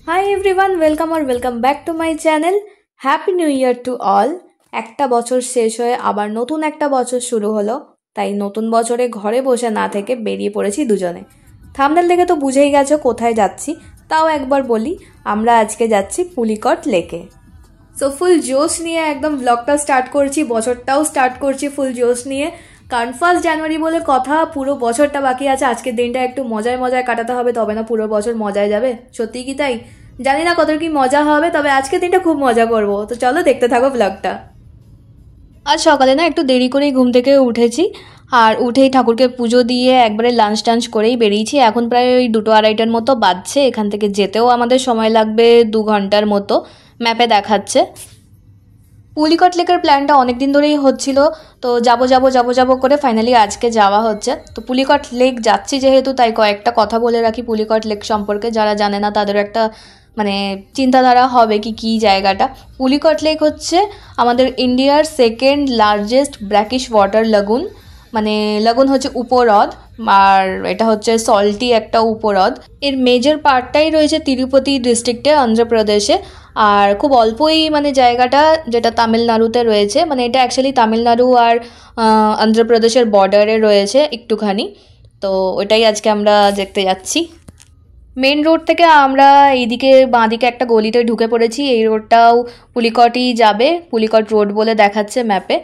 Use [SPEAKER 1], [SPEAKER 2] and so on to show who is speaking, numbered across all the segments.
[SPEAKER 1] Hi everyone, welcome or welcome back to my channel. Happy New Year to all. একটা বছর শেষ হয়ে আবার নতুন একটা বছর শুরু হলো। তাই নতুন বছরে ঘরে বসে না থেকে বেরিয়ে পড়েছি দুজনে। থাম্বনেল দেখে তো বুঝেই গেছো কোথায় যাচ্ছি। তাও একবার বলি, আমরা আজকে যাচ্ছি পুলিকট লেকে। সো ফুল জোশ নিয়ে একদম ব্লগটা স্টার্ট করছি, বছরটাও স্টার্ট করছি ফুল জোশ নিয়ে। কারণ 1 জানুয়ারি বলে কথা, পুরো বছরটা বাকি আছে। আজকের দিনটা একটু মজায় মজায় কাটাতে হবে, তবে না পুরো বছর মজায় যাবে। সত্যি কি তাই? জানি না কত কি মজা হবে, তবে আজকের দিনটা খুব মজা করব। তো চলো দেখতে থাকো ব্লগটা। আজ সকালে না একটু দেরি করেই ঘুম থেকে উঠেছি, আর উঠেই ঠাকুরকে পুজো দিয়ে একবারে লাঞ্চ টাঞ্চ করেই বেরিয়েছি। এখন প্রায় ওই 2-2:30টার মতো বাজছে। এখান থেকে যেতেও আমাদের সময় লাগবে 2 ঘন্টার মতো, ম্যাপে দেখাচ্ছে। পুলিকট লেকের প্ল্যানটা অনেক দিন ধরেই হচ্ছিল, তো যাবো করে ফাইনালি আজকে যাওয়া হচ্ছে। তো পুলিকট লেক যাচ্ছি যেহেতু, তাই কয়েকটা কথা বলে রাখি পুলিকট লেক সম্পর্কে। যারা জানে না তাদের একটা চিন্তাধারা হবে কি জায়গাটা। পুলিকট লেক হচ্ছে আমাদের ইন্ডিয়ার 2nd লার্জেস্ট ব্র্যাকিশ ওয়াটার লাগুন। লাগুন হচ্ছে উপহ্রদ, আর এটা হচ্ছে সল্টি একটা উপহ্রদ। এর মেজর পার্টটাই রয়েছে তিরুপতি ডিস্ট্রিক্টে, অন্ধ্রপ্রদেশে। আর খুব অল্পই জায়গাটা যেটা তামিলনাড়ুতে রয়েছে, এটা অ্যাকচুয়ালি তামিলনাড়ু আর অন্ধ্রপ্রদেশের বর্ডারে রয়েছে একটুখানি। তো ওইটাই আজকে আমরা দেখতে যাচ্ছি। মেন রোড থেকে আমরা এইদিকে বাঁদিকে একটা গলিতে ঢুকে পড়েছি। এই রোডটাও পুলিকটই যাবে, পুলিকট রোড বলে দেখাচ্ছে ম্যাপে।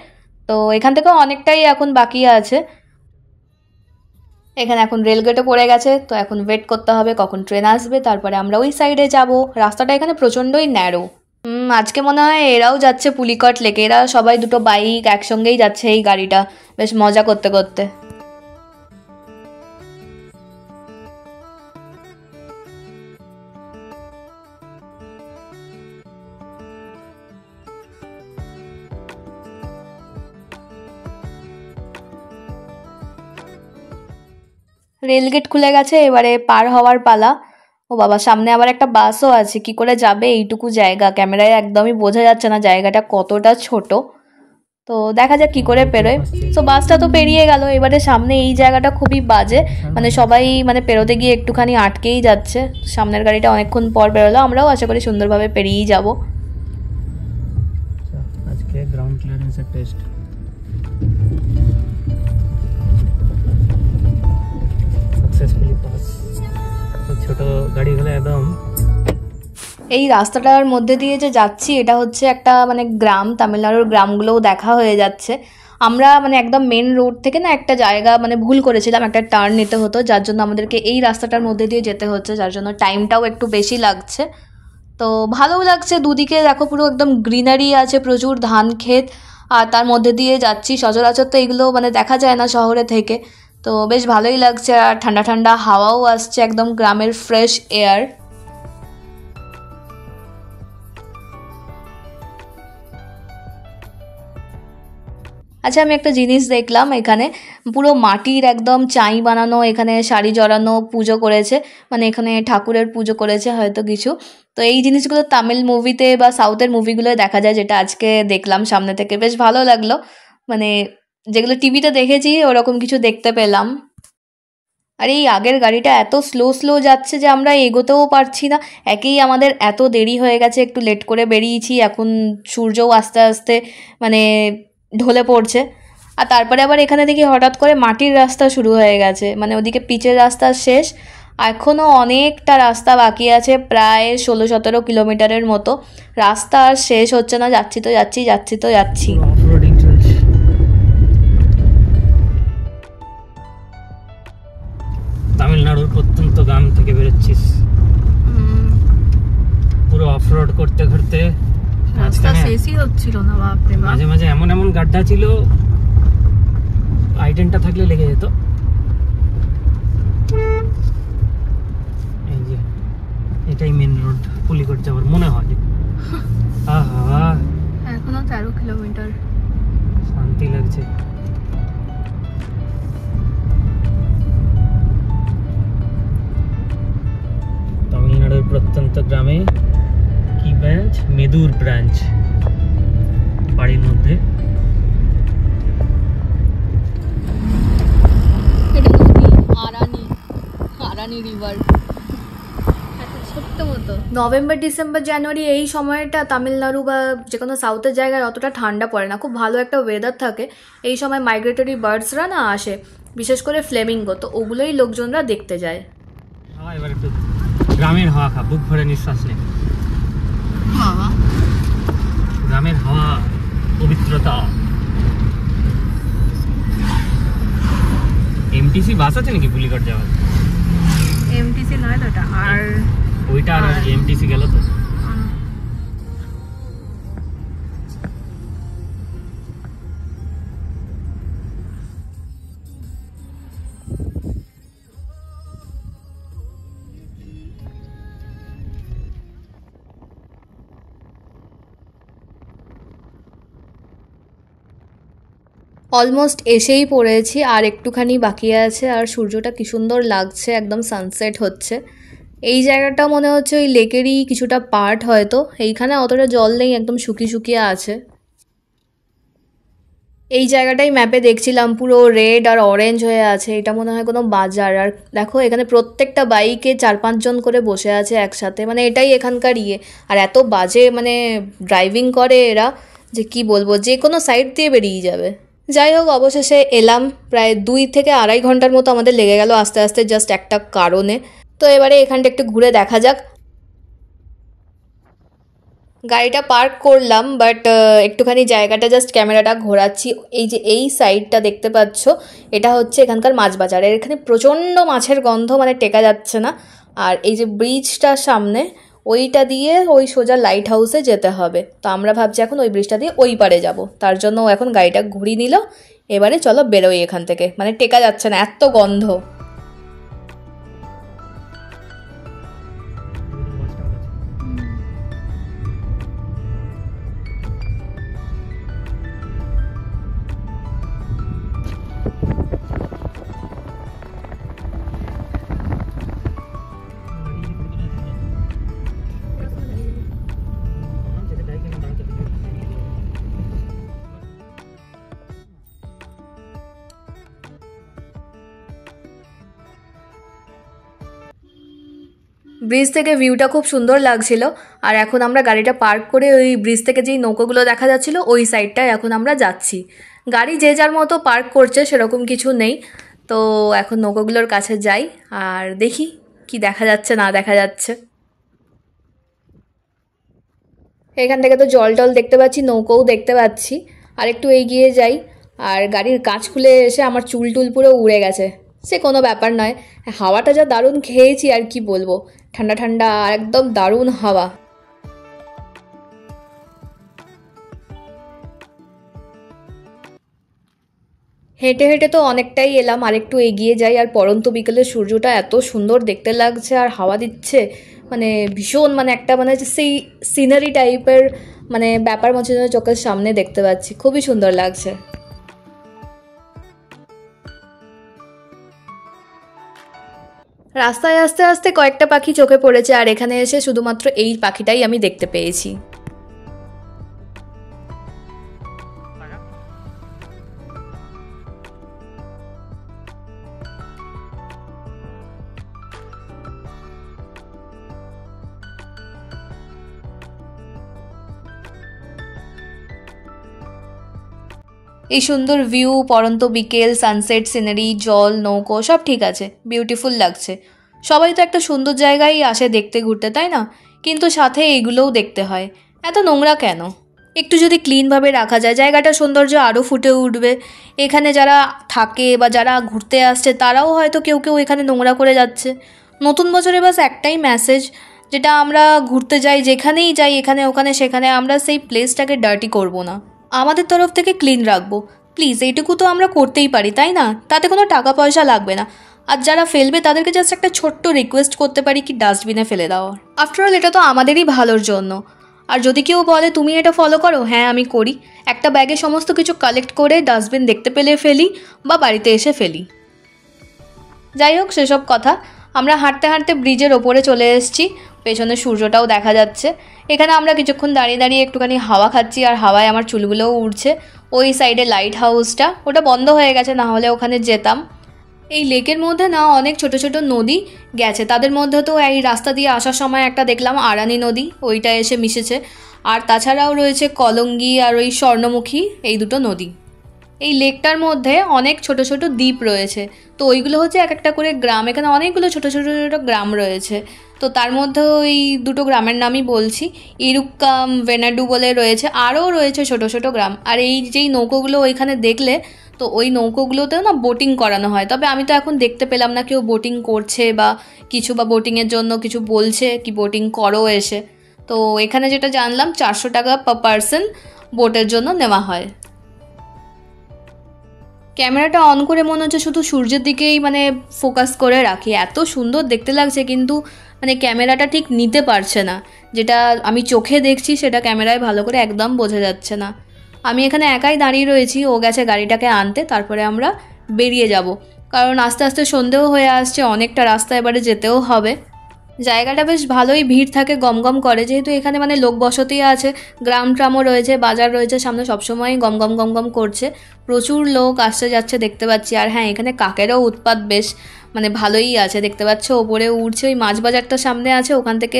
[SPEAKER 1] তো এখান থেকে অনেকটাই এখন বাকি আছে। এখানে এখন রেলগেটও পড়ে গেছে, তো এখন ওয়েট করতে হবে কখন ট্রেন আসবে, তারপরে আমরা ওই সাইডে যাব। রাস্তাটা এখানে প্রচণ্ডই ন্যারো। আজকে মনে হয় এরাও যাচ্ছে পুলিকট লেকে। এরা সবাই দুটো বাইক একসঙ্গেই যাচ্ছে এই গাড়িটা, বেশ মজা করতে করতে। রেলগেট খুলে গেছে, এবারে পার হওয়ার পালা। ও বাবা, সামনে আবার একটা বাসও আছে। কি করে যাবে এইটুকু জায়গা? ক্যামেরায় একদমই বোঝা যাচ্ছে না জায়গাটা কতটা ছোট। তো দেখা যাক কি করে পেরোয়। সো বাসটা তো পেরিয়ে গেল, এবারে সামনে এই জায়গাটা খুবই বাজে। সবাই পেরোতে গিয়ে একটুখানি আটকেই যাচ্ছে। সামনের গাড়িটা অনেকক্ষণ পর বেরোলো, আমরাও আশা করি সুন্দরভাবে পেরিয়েই যাব।
[SPEAKER 2] আজকে গ্রাউন্ড ক্লিয়ারেন্সের টেস্ট। ছোট গাড়ি হলে একদম।
[SPEAKER 1] এই রাস্তাটার মধ্যে দিয়ে যে যাচ্ছি, এটা হচ্ছে একটা গ্রাম। তামিলনাড়ুর গ্রামগুলোও দেখা হয়ে যাচ্ছে। আমরা একদম মেন রোড থেকে না একটা জায়গা ভুল করেছিলাম, একটা টার্ন নিতে হতো, যার জন্য আমাদেরকে এই রাস্তাটার মধ্যে দিয়ে যেতে হচ্ছে, যার জন্য টাইমটাও একটু বেশি লাগছে। তো ভালোও লাগছে, দুদিকে দেখো পুরো একদম গ্রিনারি আছে, প্রচুর ধান ক্ষেত। আর তার মধ্যে দিয়ে যাচ্ছি, সচরাচর তো এগুলো দেখা যায় না শহরে থেকে। তো বেশ ভালোই লাগছে, আর ঠান্ডা ঠান্ডা হাওয়াও আসছে, একদম গ্রামের ফ্রেশ এয়ার। আচ্ছা, আমি একটা জিনিস দেখলাম এখানে, পুরো মাটির একদম চাই বানানো, এখানে শাড়ি জড়ানো পুজো করেছে। এখানে ঠাকুরের পুজো করেছে হয়তো কিছু। তো এই জিনিসগুলো তামিল মুভিতে বা সাউথের মুভিগুলোয় দেখা যায়, যেটা আজকে দেখলাম সামনে থেকে, বেশ ভালো লাগলো। যেগুলো টিভিতে দেখেছি ওরকম কিছু দেখতে পেলাম। আর এই আগের গাড়িটা এত স্লো যাচ্ছে যে আমরা এগোতেও পারছি না। একেই আমাদের এত দেরি হয়ে গেছে, একটু লেট করে বেরিয়েছি, এখন সূর্যও আস্তে আস্তে ঢলে পড়ছে। আর তারপরে আবার এখানে দেখি হঠাৎ করে মাটির রাস্তা শুরু হয়ে গেছে, ওদিকে পিচের রাস্তা শেষ, এখনও অনেকটা রাস্তা বাকি আছে, প্রায় 16-17 কিলোমিটারের মতো রাস্তা। আর শেষ হচ্ছে না, যাচ্ছি তো যাচ্ছি।
[SPEAKER 2] তামিলনাড়ুর প্রত্যন্ত গ্রাম থেকে বেরোচ্ছিস, পুরো অফরোড করতে করতে।
[SPEAKER 1] রাস্তা শেষই হচ্ছিল না, বাপরে বাপ।
[SPEAKER 2] মাঝে মাঝে এমন গাড্ডা ছিল, আইডেন্টটা থাকলে লেগে যেত। এই যে এটাই মেন রোড পুলিকট যাওয়ার মনে হয়। আহা,
[SPEAKER 1] এখনো 13 কিলোমিটার।
[SPEAKER 2] শান্তি লাগছে। তামিলনাড়ুর প্রত্যন্ত গ্রামে কি ব্রাঞ্চ? মেদুর ব্রাঞ্চ, বাড়ির মধ্যে।
[SPEAKER 1] এটা নদী আরানি রিভার।
[SPEAKER 3] ছোট্ট মতো।
[SPEAKER 1] নভেম্বর, ডিসেম্বর, জানুয়ারি এই সময়টা তামিলনাড়ু বা যে কোনো সাউথের জায়গায় অতটা ঠান্ডা পড়ে না, খুব ভালো একটা ওয়েদার থাকে। এই সময় মাইগ্রেটরি বার্ডসরা না আসে, বিশেষ করে ফ্লেমিঙ্গো, তো ওগুলোই লোকজনরা দেখতে যায়।
[SPEAKER 2] এবার একটু গ্রামের হাওয়া খা, বুক ভরে নিঃশ্বাস নে। গ্রামের হাওয়া, পবিত্রতা। এমটিসি বাস আছে নাকি পুলিকট যাওয়ার?
[SPEAKER 3] এমটিসি নয় তো ওটা, আর
[SPEAKER 2] ওইটা আর এমটিসি গেল তো।
[SPEAKER 1] অলমোস্ট এসেই পড়েছি, আর একটুখানি বাকি আছে। আর সূর্যটা কি সুন্দর লাগছে, একদম সানসেট হচ্ছে। এই জায়গাটা মনে হচ্ছে ওই লেকেরই কিছুটা পার্ট হয়তো। এইখানে অতটা জল নেই, একদম শুকিয়ে শুকিয়ে আছে। এই জায়গাটাই ম্যাপে দেখছিলাম পুরো রেড আর অরেঞ্জ হয়ে আছে, এটা মনে হয় কোনো বাজার। আর দেখো এখানে প্রত্যেকটা বাইকে 4-5 জন করে বসে আছে একসাথে, মানে এটাই এখানকার ইয়ে। আর এত বাজে মানে ড্রাইভিং করে এরা যে কি বলবো, যে কোনো সাইড দিয়ে বেরিয়ে যাবে। যাই হোক, অবশেষে এলাম। প্রায় 2 থেকে 2.5 ঘন্টার মতো আমাদের লেগে গেল আস্তে আস্তে, জাস্ট একটা কারণে। তো এবারে এখানটা একটু ঘুরে দেখা যাক। গাড়িটা পার্ক করলাম, বাট একটুখানি জায়গাটা জাস্ট ক্যামেরাটা ঘোরাচ্ছি। এই যে এই সাইডটা দেখতে পাচ্ছ, এটা হচ্ছে এখানকার মাছ বাজারের। এখানে প্রচণ্ড মাছের গন্ধ, মানে টেকা যাচ্ছে না। আর এই যে ব্রিজটার সামনে, ওইটা দিয়ে ওই সোজা লাইট হাউসে যেতে হবে। তো আমরা ভাবছি এখন ওই ব্রিজটা দিয়ে ওই পারে যাব, তার জন্য এখন গাড়িটা ঘুরিয়ে নিল। এবারে চলো বেরোই এখান থেকে, মানে টেকা যাচ্ছে না, এত গন্ধ। ব্রিজ থেকে ভিউটা খুব সুন্দর লাগছিল। আর এখন আমরা গাড়িটা পার্ক করে ওই ব্রিজ থেকে যেই নৌকোগুলো দেখা যাচ্ছিল ওই সাইডটায় এখন আমরা যাচ্ছি। গাড়ি যে যার মতো পার্ক করছে, সেরকম কিছু নেই। তো এখন নৌকোগুলোর কাছে যাই আর দেখি কি দেখা যাচ্ছে না দেখা যাচ্ছে। এখান থেকে তো জল টল দেখতে পাচ্ছি, নৌকোও দেখতে পাচ্ছি। আর একটু এগিয়ে যাই, আর গাড়ির কাঁচ খুলে এসে আমার চুল টুল পুরো উড়ে গেছে। সে কোনো ব্যাপার নয়, হাওয়াটা যা দারুণ খেয়েছি আর কি বলবো, ঠান্ডা ঠান্ডা আর একদম দারুণ হাওয়া। হেঁটে হেঁটে তো অনেকটাই এলাম, আর একটু এগিয়ে যাই। আর পরন্ত বিকেলের সূর্যটা এত সুন্দর দেখতে লাগছে, আর হাওয়া দিচ্ছে, মানে ভীষণ, মানে একটা মানে সেই সিনারি টাইপের মানে ব্যাপার মনে হচ্ছে চোখের সামনে দেখতে পাচ্ছি, খুবই সুন্দর লাগছে। রাস্তায় আস্তে আস্তে কয়েকটা পাখি চোখে পড়েছে, আর এখানে এসে শুধুমাত্র এই পাখিটাই আমি দেখতে পেয়েছি। এই সুন্দর ভিউ, পরন্ত বিকেল, সানসেট সিনারি, জল, নৌকো সব ঠিক আছে, বিউটিফুল লাগছে। সবাই তো একটা সুন্দর জায়গায় আসে দেখতে ঘুরতে, তাই না? কিন্তু সাথে এইগুলোও দেখতে হয়, এত নোংরা কেন? একটু যদি ক্লিনভাবে রাখা যায়, জায়গাটার সৌন্দর্য আরও ফুটে উঠবে। এখানে যারা থাকে বা যারা ঘুরতে আসছে তারাও হয়তো কেউ কেউ এখানে নোংরা করে যাচ্ছে। নতুন বছরে বাস একটাই মেসেজ, যেটা আমরা ঘুরতে যাই, যেখানেই যাই, এখানে ওখানে সেখানে, আমরা সেই প্লেসটাকে ডার্টি করব না, আমাদের তরফ থেকে ক্লিন রাখবো। প্লিজ, এইটুকু তো আমরা করতেই পারি, তাই না? তাতে কোনো টাকা পয়সা লাগবে না। আর যারা ফেলবে তাদেরকে জাস্ট একটা ছোট্ট রিকোয়েস্ট করতে পারি কি ডাস্টবিনে ফেলে দেওয়ার। আফটারঅল এটা তো আমাদেরই ভালোর জন্য। আর যদি কেউ বলে তুমি এটা ফলো করো, হ্যাঁ আমি করি। একটা ব্যাগে সমস্ত কিছু কালেক্ট করে ডাস্টবিন দেখতে পেলে ফেলি, বা বাড়িতে এসে ফেলি। যাই হোক, সেসব কথা। আমরা হাঁটতে হাঁটতে ব্রিজের ওপরে চলে এসেছি, পেছনে সূর্যটাও দেখা যাচ্ছে। এখানে আমরা কিছুক্ষণ দাঁড়িয়ে দাঁড়িয়ে একটুখানি হাওয়া খাচ্ছি, আর হাওয়ায় আমার চুলগুলোও উড়ছে। ওই সাইডে লাইট হাউসটা, ওটা বন্ধ হয়ে গেছে, না হলে ওখানে যেতাম। এই লেকের মধ্যে না অনেক ছোট ছোট নদী গেছে, তাদের মধ্যে তো এই রাস্তা দিয়ে আসার সময় একটা দেখলাম আরানি নদী, ওইটা এসে মিশেছে। আর তাছাড়াও রয়েছে কলঙ্গি আর ওই স্বর্ণমুখী, এই দুটো নদী। এই লেকটার মধ্যে অনেক ছোট ছোট দ্বীপ রয়েছে, তো ওইগুলো হচ্ছে এক একটা করে গ্রাম। এখানে অনেকগুলো ছোট ছোট ছোট গ্রাম রয়েছে, তো তার মধ্যে ওই দুটো গ্রামের নামই বলছি, ইরুক্কাম, ভেনাডু বলে রয়েছে, আরও রয়েছে ছোট ছোট গ্রাম। আর এই যেই নৌকোগুলো ওইখানে দেখলে, তো ওই নৌকোগুলোতেও না বোটিং করানো হয়, তবে আমি তো এখন দেখতে পেলাম না কেউ বোটিং করছে বা কিছু, বা বোটিংয়ের জন্য কিছু বলছে কি বোটিং করো এসে। তো এখানে যেটা জানলাম 400 টাকা পার পারসন বোটের জন্য নেওয়া হয়। ক্যামেরাটা অন করে মনে হচ্ছে শুধু সূর্যের দিকেই মানে ফোকাস করে রাখি, এত সুন্দর দেখতে লাগছে, কিন্তু মানে ক্যামেরাটা ঠিক নিতে পারছে না, যেটা আমি চোখে দেখছি সেটা ক্যামেরায় ভালো করে একদম বোঝা যাচ্ছে না। আমি এখানে একাই দাঁড়িয়ে রয়েছি, ও গেছে গাড়িটাকে আনতে, তারপরে আমরা বেরিয়ে যাব, কারণ আস্তে আস্তে সন্ধেও হয়ে আসছে, অনেকটা রাস্তা এবারে যেতেও হবে। জায়গাটা বেশ ভালোই ভিড় থাকে, গমগম করে, যেহেতু এখানে মানে লোক বসতি আছে, গ্রাম ট্রামও রয়েছে, বাজার রয়েছে সামনে, সবসময় গমগম গমগম করছে, প্রচুর লোক আসছে যাচ্ছে দেখতে পাচ্ছি। আর হ্যাঁ, এখানে কাকেরও উৎপাত বেশ মানে ভালোই আছে, দেখতে পাচ্ছ ওপরে উঠছে, ওই মাছ বাজারটা সামনে আছে, ওখান থেকে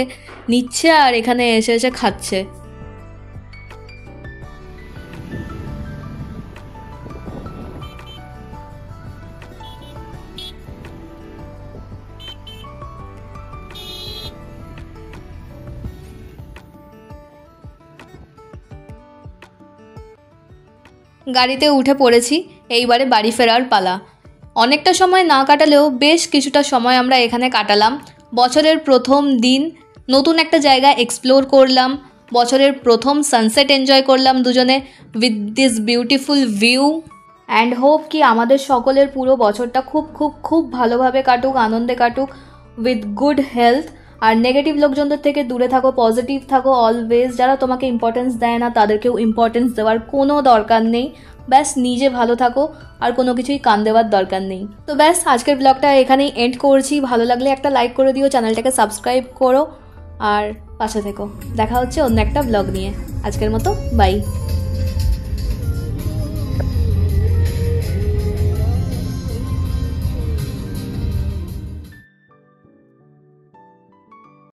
[SPEAKER 1] নিচ্ছে আর এখানে এসে এসে খাচ্ছে। গাড়িতে উঠে পড়েছি, এইবারে বাড়ি ফেরার পালা। অনেকটা সময় না কাটালেও বেশ কিছুটা সময় আমরা এখানে কাটালাম। বছরের প্রথম দিন, নতুন একটা জায়গা এক্সপ্লোর করলাম, বছরের প্রথম সানসেট এনজয় করলাম দুজনে with this beautiful view. And hope কি আমাদের সকলের পুরো বছরটা খুব খুব খুব ভালোভাবে কাটুক, আনন্দে কাটুক, উইথ গুড হেলথ। আর নেগেটিভ লোকজনদের থেকে দূরে থাকো, পজিটিভ থাকো অলওয়েজ। যারা তোমাকে ইম্পর্টেন্স দেয় না তাদেরকেও ইম্পর্টেন্স দেওয়ার কোনো দরকার নেই, ব্যাস নিজে ভালো থাকো, আর কোনো কিছুই কান দেওয়ার দরকার নেই। তো ব্যাস আজকের ব্লগটা এখানেই এন্ড করছি। ভালো লাগলে একটা লাইক করে দিও, চ্যানেলটাকে সাবস্ক্রাইব করো, আর পাশে থেকো। দেখা হচ্ছে অন্য একটা ব্লগ নিয়ে। আজকের মতো বাই।